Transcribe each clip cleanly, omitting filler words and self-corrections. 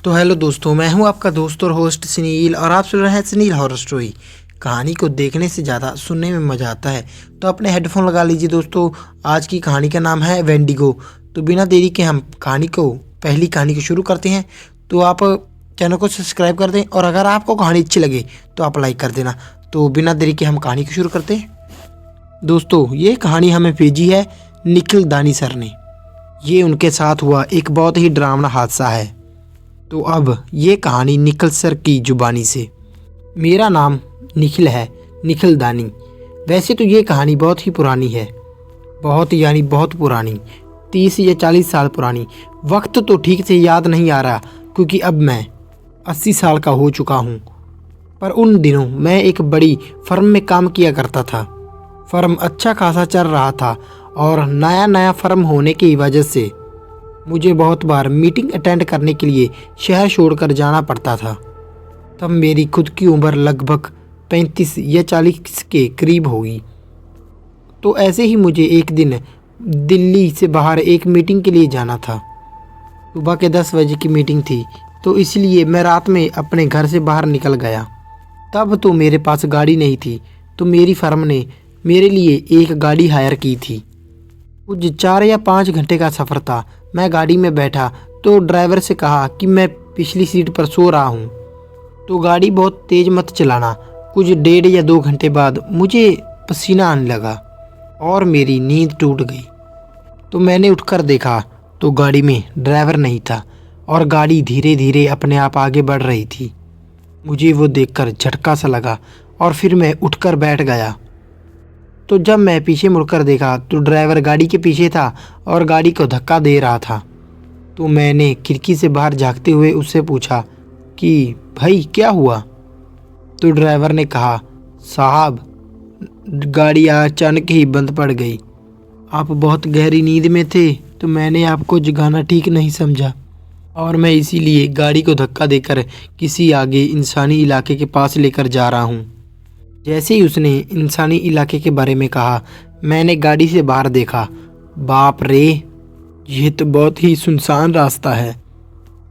तो हेलो दोस्तों, मैं हूं आपका दोस्त और होस्ट सुनील और आप सुन रहे हैं सुनील हॉरर स्टोरी। कहानी को देखने से ज़्यादा सुनने में मज़ा आता है, तो अपने हेडफोन लगा लीजिए दोस्तों। आज की कहानी का नाम है वेंडिगो। तो बिना देरी के हम पहली कहानी को शुरू करते हैं। तो आप चैनल को सब्सक्राइब कर दें और अगर आपको कहानी अच्छी लगे तो आप लाइक कर देना। तो बिना देरी के हम कहानी को शुरू करते हैं। दोस्तों, ये कहानी हमें भेजी है निखिल दानी सर ने। ये उनके साथ हुआ एक बहुत ही डरावना हादसा है। तो अब ये कहानी निखिल सर की जुबानी से। मेरा नाम निखिल है, निखिल दानी। वैसे तो ये कहानी बहुत ही पुरानी है, बहुत पुरानी, 30 या 40 साल पुरानी। वक्त तो ठीक से याद नहीं आ रहा क्योंकि अब मैं 80 साल का हो चुका हूँ। पर उन दिनों मैं एक बड़ी फर्म में काम किया करता था। फर्म अच्छा खासा चल रहा था और नया फर्म होने की वजह से मुझे बहुत बार मीटिंग अटेंड करने के लिए शहर छोड़कर जाना पड़ता था। तब मेरी खुद की उम्र लगभग 35 या 40 के करीब होगी। तो ऐसे ही मुझे एक दिन दिल्ली से बाहर एक मीटिंग के लिए जाना था। सुबह के 10 बजे की मीटिंग थी, तो इसलिए मैं रात में अपने घर से बाहर निकल गया। तब तो मेरे पास गाड़ी नहीं थी, तो मेरी फर्म ने मेरे लिए एक गाड़ी हायर की थी। कुछ 4 या 5 घंटे का सफ़र था। मैं गाड़ी में बैठा तो ड्राइवर से कहा कि मैं पिछली सीट पर सो रहा हूँ, तो गाड़ी बहुत तेज़ मत चलाना। कुछ 1.5 या 2 घंटे बाद मुझे पसीना आने लगा और मेरी नींद टूट गई। तो मैंने उठकर देखा तो गाड़ी में ड्राइवर नहीं था और गाड़ी धीरे धीरे अपने आप आगे बढ़ रही थी। मुझे वो देखकर झटका सा लगा और फिर मैं उठकर बैठ गया। तो जब मैं पीछे मुड़कर देखा तो ड्राइवर गाड़ी के पीछे था और गाड़ी को धक्का दे रहा था। तो मैंने खिड़की से बाहर झांकते हुए उससे पूछा कि भाई क्या हुआ। तो ड्राइवर ने कहा, साहब गाड़ी अचानक ही बंद पड़ गई। आप बहुत गहरी नींद में थे, तो मैंने आपको जगाना ठीक नहीं समझा और मैं इसीलिए गाड़ी को धक्का देकर किसी आगे इंसानी इलाके के पास लेकर जा रहा हूँ। जैसे ही उसने इंसानी इलाके के बारे में कहा, मैंने गाड़ी से बाहर देखा। बाप रे, यह तो बहुत ही सुनसान रास्ता है।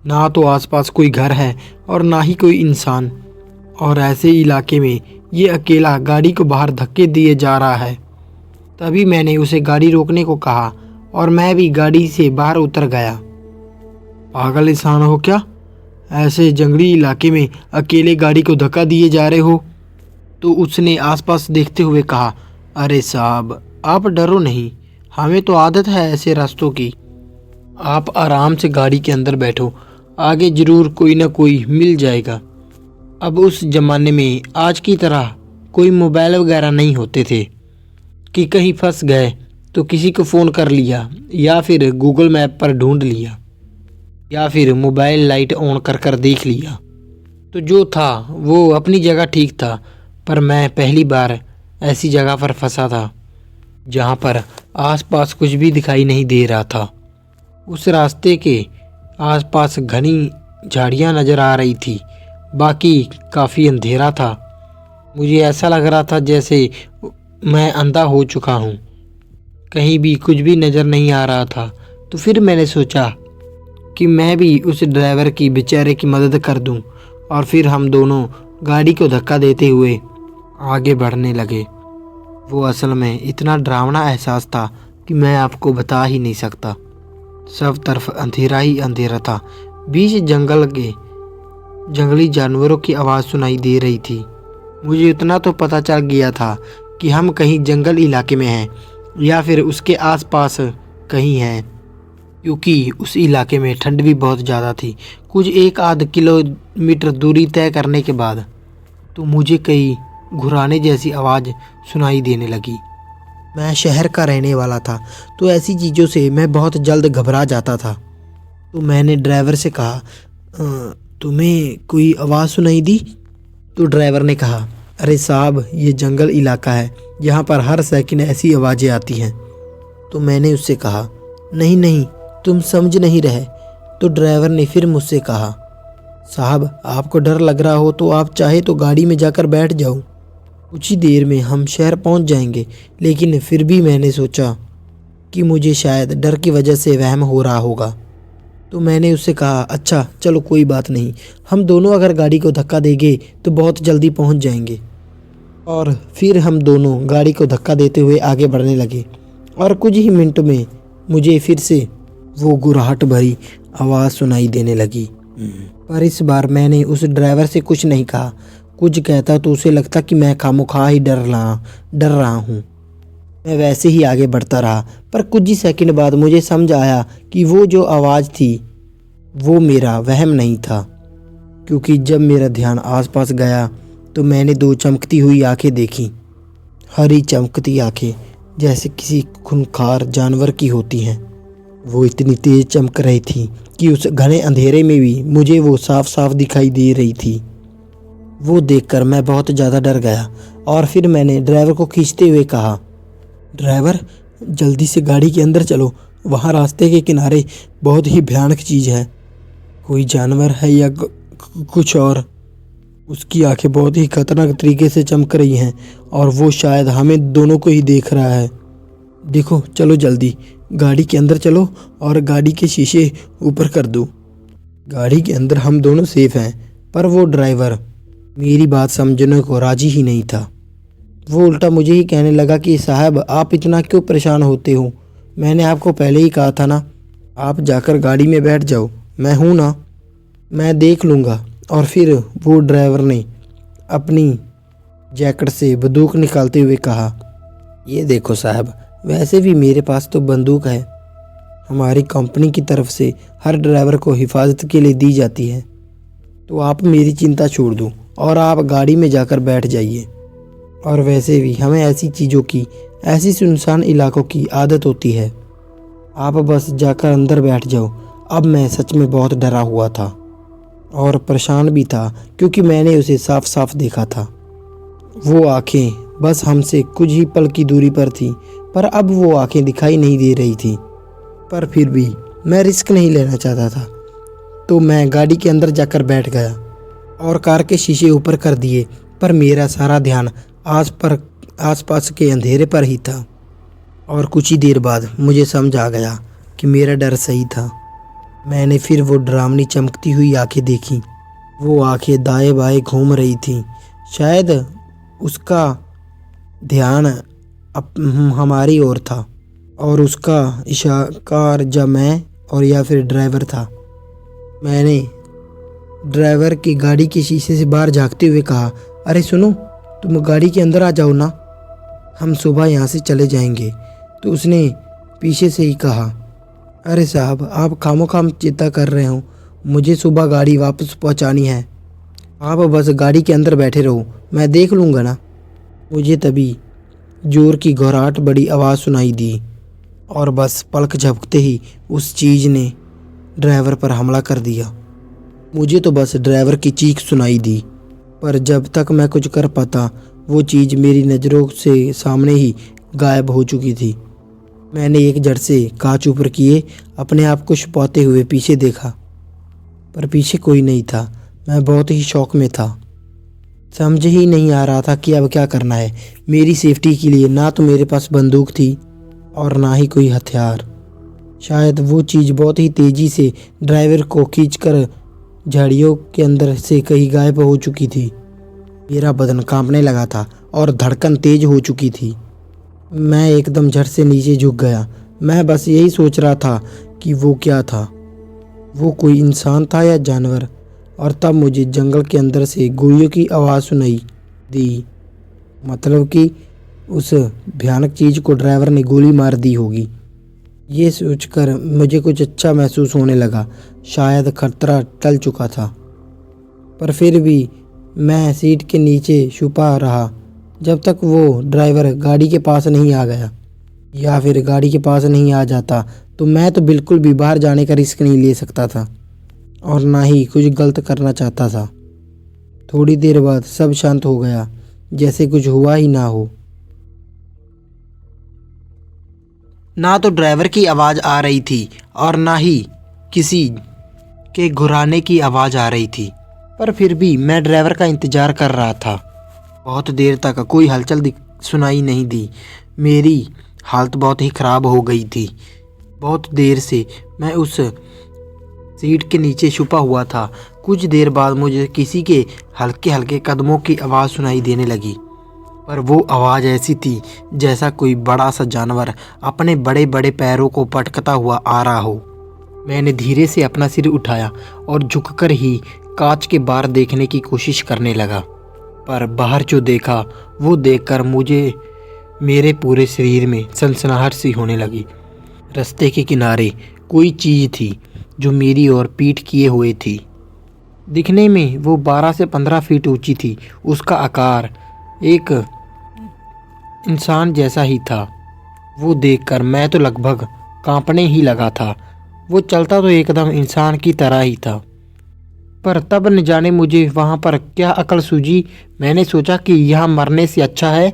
ना तो आसपास कोई घर है और ना ही कोई इंसान, और ऐसे इलाके में ये अकेला गाड़ी को बाहर धक्के दिए जा रहा है। तभी मैंने उसे गाड़ी रोकने को कहा और मैं भी गाड़ी से बाहर उतर गया। पागल इंसान हो क्या? ऐसे जंगली इलाके में अकेले गाड़ी को धक्का दिए जा रहे हो? तो उसने आसपास देखते हुए कहा, अरे साहब आप डरो नहीं, हमें तो आदत है ऐसे रास्तों की। आप आराम से गाड़ी के अंदर बैठो, आगे ज़रूर कोई ना कोई मिल जाएगा। अब उस ज़माने में आज की तरह कोई मोबाइल वगैरह नहीं होते थे कि कहीं फंस गए तो किसी को फ़ोन कर लिया या फिर गूगल मैप पर ढूंढ लिया या फिर मोबाइल लाइट ऑन कर देख लिया। तो जो था वो अपनी जगह ठीक था, पर मैं पहली बार ऐसी जगह पर फंसा था जहाँ पर आसपास कुछ भी दिखाई नहीं दे रहा था। उस रास्ते के आसपास घनी झाड़ियाँ नज़र आ रही थी, बाकी काफ़ी अंधेरा था। मुझे ऐसा लग रहा था जैसे मैं अंधा हो चुका हूँ, कहीं भी कुछ भी नज़र नहीं आ रहा था। तो फिर मैंने सोचा कि मैं भी उस ड्राइवर की बेचारे की मदद कर दूँ, और फिर हम दोनों गाड़ी को धक्का देते हुए आगे बढ़ने लगे। वो असल में इतना डरावना एहसास था कि मैं आपको बता ही नहीं सकता। सब तरफ अंधेरा ही अंधेरा था। बीच जंगल के जंगली जानवरों की आवाज़ सुनाई दे रही थी। मुझे इतना तो पता चल गया था कि हम कहीं जंगल इलाके में हैं या फिर उसके आसपास कहीं हैं, क्योंकि उस इलाके में ठंड भी बहुत ज़्यादा थी। कुछ 1-8 किलोमीटर दूरी तय करने के बाद तो मुझे कई घुराने जैसी आवाज़ सुनाई देने लगी। मैं शहर का रहने वाला था, तो ऐसी चीज़ों से मैं बहुत जल्द घबरा जाता था। तो मैंने ड्राइवर से कहा, तुम्हें कोई आवाज़ सुनाई दी? तो ड्राइवर ने कहा, अरे साहब ये जंगल इलाका है, यहाँ पर हर सेकंड ऐसी आवाज़ें आती हैं। तो मैंने उससे कहा, नहीं तुम समझ नहीं रहे। तो ड्राइवर ने फिर मुझसे कहा, साहब आपको डर लग रहा हो तो आप चाहे तो गाड़ी में जाकर बैठ जाओ, कुछ ही देर में हम शहर पहुंच जाएंगे। लेकिन फिर भी मैंने सोचा कि मुझे शायद डर की वजह से वहम हो रहा होगा। तो मैंने उससे कहा, अच्छा चलो कोई बात नहीं, हम दोनों अगर गाड़ी को धक्का देंगे तो बहुत जल्दी पहुंच जाएंगे। और फिर हम दोनों गाड़ी को धक्का देते हुए आगे बढ़ने लगे और कुछ ही मिनटों में मुझे फिर से वो गुर्राहट भरी आवाज़ सुनाई देने लगी। पर इस बार मैंने उस ड्राइवर से कुछ नहीं कहा। कुछ कहता तो उसे लगता कि मैं खामोखा ही डर रहा हूँ। मैं वैसे ही आगे बढ़ता रहा, पर कुछ ही सेकंड बाद मुझे समझ आया कि वो जो आवाज़ थी वो मेरा वहम नहीं था, क्योंकि जब मेरा ध्यान आसपास गया तो मैंने दो चमकती हुई आंखें देखी। हरी चमकती आंखें जैसे किसी खूंखार जानवर की होती हैं। वो इतनी तेज चमक रही थी कि उस घने अंधेरे में भी मुझे वो साफ साफ दिखाई दे रही थी। वो देखकर मैं बहुत ज़्यादा डर गया और फिर मैंने ड्राइवर को खींचते हुए कहा, ड्राइवर जल्दी से गाड़ी के अंदर चलो, वहाँ रास्ते के किनारे बहुत ही भयानक चीज़ है। कोई जानवर है या कुछ और। उसकी आंखें बहुत ही खतरनाक तरीके से चमक रही हैं और वो शायद हमें दोनों को ही देख रहा है। देखो चलो जल्दी गाड़ी के अंदर चलो और गाड़ी के शीशे ऊपर कर दो। गाड़ी के अंदर हम दोनों सेफ हैं। पर वो ड्राइवर मेरी बात समझने को राजी ही नहीं था। वो उल्टा मुझे ही कहने लगा कि साहब आप इतना क्यों परेशान होते हो, मैंने आपको पहले ही कहा था ना, आप जाकर गाड़ी में बैठ जाओ, मैं हूँ ना, मैं देख लूँगा। और फिर वो ड्राइवर ने अपनी जैकेट से बंदूक निकालते हुए कहा, ये देखो साहब, वैसे भी मेरे पास तो बंदूक है, हमारी कंपनी की तरफ से हर ड्राइवर को हिफाजत के लिए दी जाती है, तो आप मेरी चिंता छोड़ दो और आप गाड़ी में जाकर बैठ जाइए। और वैसे भी हमें ऐसी चीज़ों की, ऐसी सुनसान इलाकों की आदत होती है, आप बस जाकर अंदर बैठ जाओ। अब मैं सच में बहुत डरा हुआ था और परेशान भी था, क्योंकि मैंने उसे साफ साफ देखा था। वो आंखें बस हमसे कुछ ही पल की दूरी पर थी, पर अब वो आंखें दिखाई नहीं दे रही थी। पर फिर भी मैं रिस्क नहीं लेना चाहता था, तो मैं गाड़ी के अंदर जाकर बैठ गया और कार के शीशे ऊपर कर दिए। पर मेरा सारा ध्यान आसपास के अंधेरे पर ही था। और कुछ ही देर बाद मुझे समझ आ गया कि मेरा डर सही था। मैंने फिर वो डरावनी चमकती हुई आंखें देखी। वो आंखें दाएं बाएं घूम रही थीं। शायद उसका ध्यान हमारी ओर था और उसका इशारा जब मैं और या फिर ड्राइवर था। मैंने ड्राइवर की गाड़ी के शीशे से बाहर झांकते हुए कहा, अरे सुनो, तुम गाड़ी के अंदर आ जाओ ना, हम सुबह यहाँ से चले जाएंगे। तो उसने पीछे से ही कहा, अरे साहब आप खामोखाम चिंता कर रहे हो, मुझे सुबह गाड़ी वापस पहुँचानी है, आप बस गाड़ी के अंदर बैठे रहो, मैं देख लूँगा ना। मुझे तभी जोर की घबराहट बड़ी आवाज़ सुनाई दी और बस पलक झपकते ही उस चीज़ ने ड्राइवर पर हमला कर दिया। मुझे तो बस ड्राइवर की चीख सुनाई दी, पर जब तक मैं कुछ कर पाता वो चीज़ मेरी नज़रों से सामने ही गायब हो चुकी थी। मैंने एक झट से कांच ऊपर किए अपने आप को छुपाते हुए पीछे देखा, पर पीछे कोई नहीं था। मैं बहुत ही शौक में था, समझ ही नहीं आ रहा था कि अब क्या करना है। मेरी सेफ्टी के लिए ना तो मेरे पास बंदूक थी और ना ही कोई हथियार। शायद वो चीज़ बहुत ही तेज़ी से ड्राइवर को खींचकर झाड़ियों के अंदर से कहीं गायब हो चुकी थी। मेरा बदन कांपने लगा था और धड़कन तेज हो चुकी थी। मैं एकदम झट से नीचे झुक गया। मैं बस यही सोच रहा था कि वो क्या था, वो कोई इंसान था या जानवर। और तब मुझे जंगल के अंदर से गोलियों की आवाज़ सुनाई दी, मतलब कि उस भयानक चीज़ को ड्राइवर ने गोली मार दी होगी। ये सोचकर मुझे कुछ अच्छा महसूस होने लगा, शायद खतरा टल चुका था। पर फिर भी मैं सीट के नीचे छुपा रहा जब तक वो ड्राइवर गाड़ी के पास नहीं आ गया, या फिर गाड़ी के पास नहीं आ जाता तो मैं तो बिल्कुल भी बाहर जाने का रिस्क नहीं ले सकता था और ना ही कुछ गलत करना चाहता था। थोड़ी देर बाद सब शांत हो गया, जैसे कुछ हुआ ही ना हो। ना तो ड्राइवर की आवाज़ आ रही थी और ना ही किसी के घुराने की आवाज़ आ रही थी। पर फिर भी मैं ड्राइवर का इंतज़ार कर रहा था। बहुत देर तक कोई हलचल सुनाई नहीं दी। मेरी हालत बहुत ही ख़राब हो गई थी। बहुत देर से मैं उस सीट के नीचे छुपा हुआ था। कुछ देर बाद मुझे किसी के हल्के हल्के कदमों की आवाज़ सुनाई देने लगी, पर वो आवाज़ ऐसी थी जैसा कोई बड़ा सा जानवर अपने बड़े बड़े पैरों को पटकता हुआ आ रहा हो। मैंने धीरे से अपना सिर उठाया और झुककर ही कांच के बाहर देखने की कोशिश करने लगा, पर बाहर जो देखा वो देखकर मुझे मेरे पूरे शरीर में सनसनाहट सी होने लगी। रास्ते के किनारे कोई चीज़ थी जो मेरी ओर पीठ किए हुए थी। दिखने में वो 12 से 15 फीट ऊंची थी। उसका आकार एक इंसान जैसा ही था। वो देखकर मैं तो लगभग कांपने ही लगा था। वो चलता तो एकदम इंसान की तरह ही था, पर तब न जाने मुझे वहाँ पर क्या अकल सूझी। मैंने सोचा कि यहाँ मरने से अच्छा है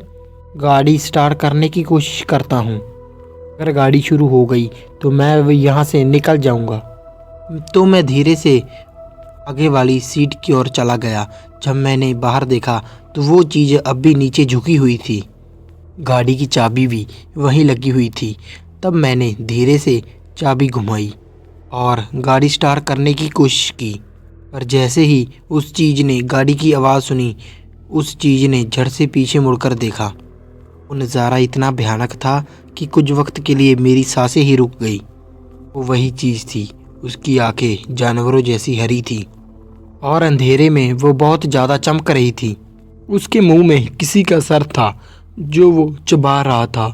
गाड़ी स्टार्ट करने की कोशिश करता हूँ। अगर गाड़ी शुरू हो गई तो मैं यहाँ से निकल जाऊँगा। तो मैं धीरे से आगे वाली सीट की ओर चला गया। जब मैंने बाहर देखा तो वो चीज़ अब भी नीचे झुकी हुई थी। गाड़ी की चाबी भी वहीं लगी हुई थी। तब मैंने धीरे से चाबी घुमाई और गाड़ी स्टार्ट करने की कोशिश की, पर जैसे ही उस चीज़ ने गाड़ी की आवाज़ सुनी, उस चीज़ ने झट से पीछे मुड़कर देखा। वो नज़ारा इतना भयानक था कि कुछ वक्त के लिए मेरी सांसें ही रुक गई। वो वही चीज़ थी। उसकी आंखें जानवरों जैसी हरी थी और अंधेरे में वो बहुत ज़्यादा चमक रही थी। उसके मुंह में किसी का सर था जो वो चबा रहा था।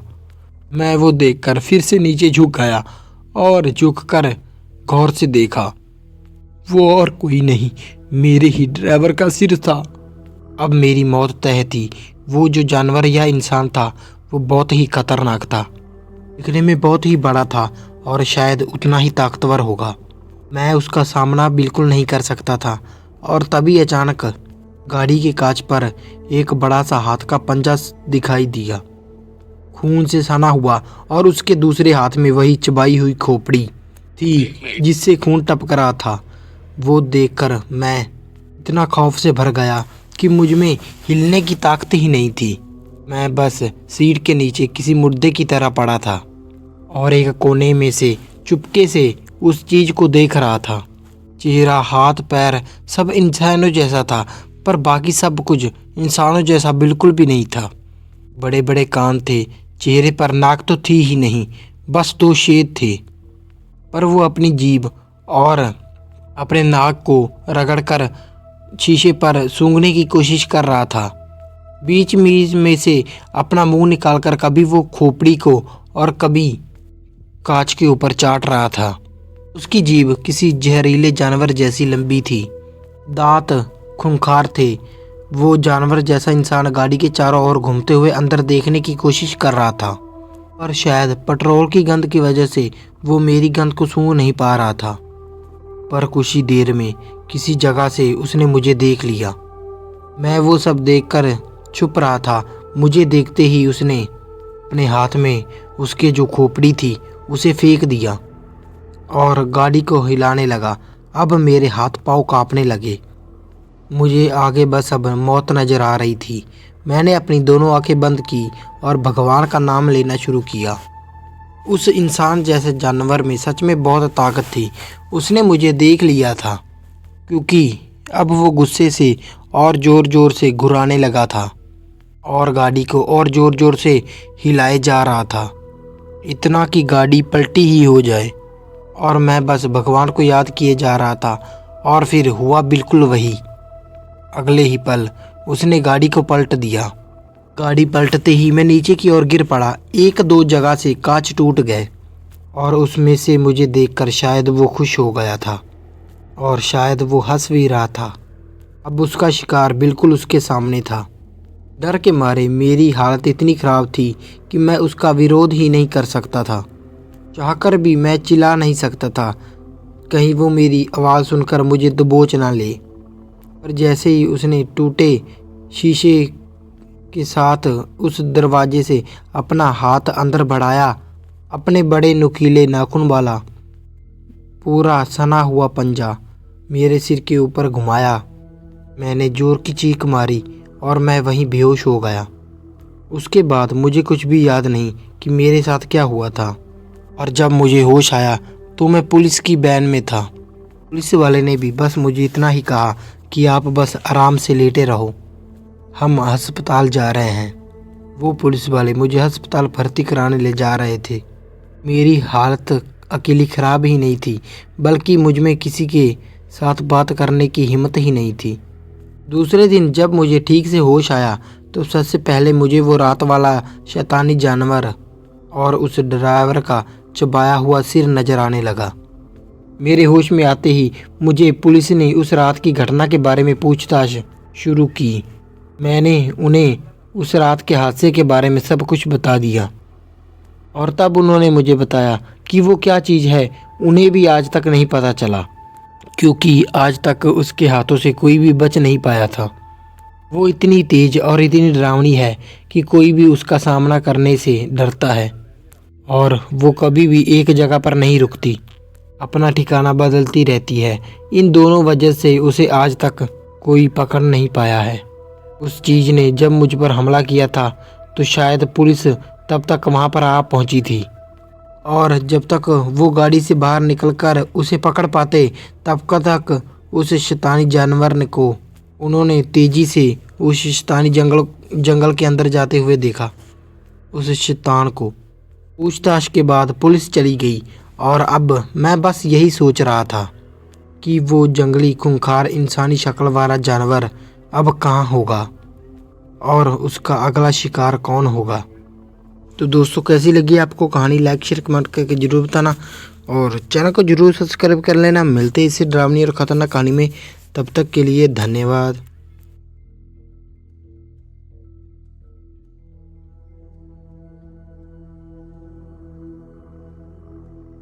मैं वो देखकर फिर से नीचे झुक गया और झुककर गौर से देखा। वो और कोई नहीं, मेरे ही ड्राइवर का सिर था। अब मेरी मौत तय थी। वो जो जानवर या इंसान था वो बहुत ही खतरनाक था। दिखने में बहुत ही बड़ा था और शायद उतना ही ताकतवर होगा। मैं उसका सामना बिल्कुल नहीं कर सकता था। और तभी अचानक गाड़ी के कांच पर एक बड़ा सा हाथ का पंजा दिखाई दिया, खून से सना हुआ, और उसके दूसरे हाथ में वही चबाई हुई खोपड़ी थी जिससे खून टपक रहा था। वो देखकर मैं इतना खौफ से भर गया कि मुझ में हिलने की ताकत ही नहीं थी। मैं बस सीट के नीचे किसी मुर्दे की तरह पड़ा था और एक कोने में से चुपके से उस चीज़ को देख रहा था। चेहरा, हाथ, पैर सब इंसानों जैसा था, पर बाकी सब कुछ इंसानों जैसा बिल्कुल भी नहीं था। बड़े बड़े कान थे, चेहरे पर नाक तो थी ही नहीं, बस 2 छेद थे। पर वो अपनी जीभ और अपने नाक को रगड़कर शीशे पर सूंघने की कोशिश कर रहा था। बीच में से अपना मुंह निकालकर कभी वो खोपड़ी को और कभी कांच के ऊपर चाट रहा था। उसकी जीभ किसी जहरीले जानवर जैसी लंबी थी, दांत खूंखार थे। वो जानवर जैसा इंसान गाड़ी के चारों ओर घूमते हुए अंदर देखने की कोशिश कर रहा था, पर शायद पेट्रोल की गंध की वजह से वो मेरी गंध को सूंघ नहीं पा रहा था। पर कुछ ही देर में किसी जगह से उसने मुझे देख लिया। मैं वो सब देखकर छुप रहा था। मुझे देखते ही उसने अपने हाथ में उसके जो खोपड़ी थी उसे फेंक दिया और गाड़ी को हिलाने लगा। अब मेरे हाथ पांव कांपने लगे। मुझे आगे बस अब मौत नज़र आ रही थी। मैंने अपनी दोनों आंखें बंद की और भगवान का नाम लेना शुरू किया। उस इंसान जैसे जानवर में सच में बहुत ताकत थी। उसने मुझे देख लिया था, क्योंकि अब वो गुस्से से और ज़ोर ज़ोर से घुराने लगा था और गाड़ी को और ज़ोर ज़ोर से हिलाए जा रहा था, इतना कि गाड़ी पलटी ही हो जाए। और मैं बस भगवान को याद किए जा रहा था और फिर हुआ बिल्कुल वही। अगले ही पल उसने गाड़ी को पलट दिया। गाड़ी पलटते ही मैं नीचे की ओर गिर पड़ा। 1-2 जगह से कांच टूट गए और उसमें से मुझे देखकर शायद वो खुश हो गया था और शायद वो हंस भी रहा था। अब उसका शिकार बिल्कुल उसके सामने था। डर के मारे मेरी हालत इतनी ख़राब थी कि मैं उसका विरोध ही नहीं कर सकता था। चाहकर भी मैं चिल्ला नहीं सकता था, कहीं वो मेरी आवाज़ सुनकर मुझे दबोच ना ले। पर जैसे ही उसने टूटे शीशे के साथ उस दरवाजे से अपना हाथ अंदर बढ़ाया, अपने बड़े नुकीले नाखून वाला पूरा सना हुआ पंजा मेरे सिर के ऊपर घुमाया, मैंने ज़ोर की चीख मारी और मैं वहीं बेहोश हो गया। उसके बाद मुझे कुछ भी याद नहीं कि मेरे साथ क्या हुआ था। और जब मुझे होश आया तो मैं पुलिस की वैन में था। पुलिस वाले ने भी बस मुझे इतना ही कहा कि आप बस आराम से लेटे रहो, हम अस्पताल जा रहे हैं। वो पुलिस वाले मुझे अस्पताल भर्ती कराने ले जा रहे थे। मेरी हालत अकेली ख़राब ही नहीं थी, बल्कि मुझ में किसी के साथ बात करने की हिम्मत ही नहीं थी। दूसरे दिन जब मुझे ठीक से होश आया तो सबसे पहले मुझे वो रात वाला शैतानी जानवर और उस ड्राइवर का चबाया हुआ सिर नज़र आने लगा। मेरे होश में आते ही मुझे पुलिस ने उस रात की घटना के बारे में पूछताछ शुरू की। मैंने उन्हें उस रात के हादसे के बारे में सब कुछ बता दिया और तब उन्होंने मुझे बताया कि वो क्या चीज़ है उन्हें भी आज तक नहीं पता चला, क्योंकि आज तक उसके हाथों से कोई भी बच नहीं पाया था। वो इतनी तेज और इतनी डरावनी है कि कोई भी उसका सामना करने से डरता है और वो कभी भी एक जगह पर नहीं रुकती, अपना ठिकाना बदलती रहती है। इन दोनों वजह से उसे आज तक कोई पकड़ नहीं पाया है। उस चीज़ ने जब मुझ पर हमला किया था तो शायद पुलिस तब तक वहाँ पर आ पहुँची थी और जब तक वो गाड़ी से बाहर निकलकर उसे पकड़ पाते तब तक उस शैतानी जानवर को उन्होंने तेज़ी से उस शैतानी जंगल के अंदर जाते हुए देखा। उस शैतान को पूछताछ के बाद पुलिस चली गई और अब मैं बस यही सोच रहा था कि वो जंगली खूंखार इंसानी शक्ल वाला जानवर अब कहाँ होगा और उसका अगला शिकार कौन होगा। तो दोस्तों कैसी लगी आपको कहानी, लाइक शेयर कमेंट करके ज़रूर बताना और चैनल को ज़रूर सब्सक्राइब कर लेना। मिलते हैं इसी डरावनी और ख़तरनाक कहानी में, तब तक के लिए धन्यवाद।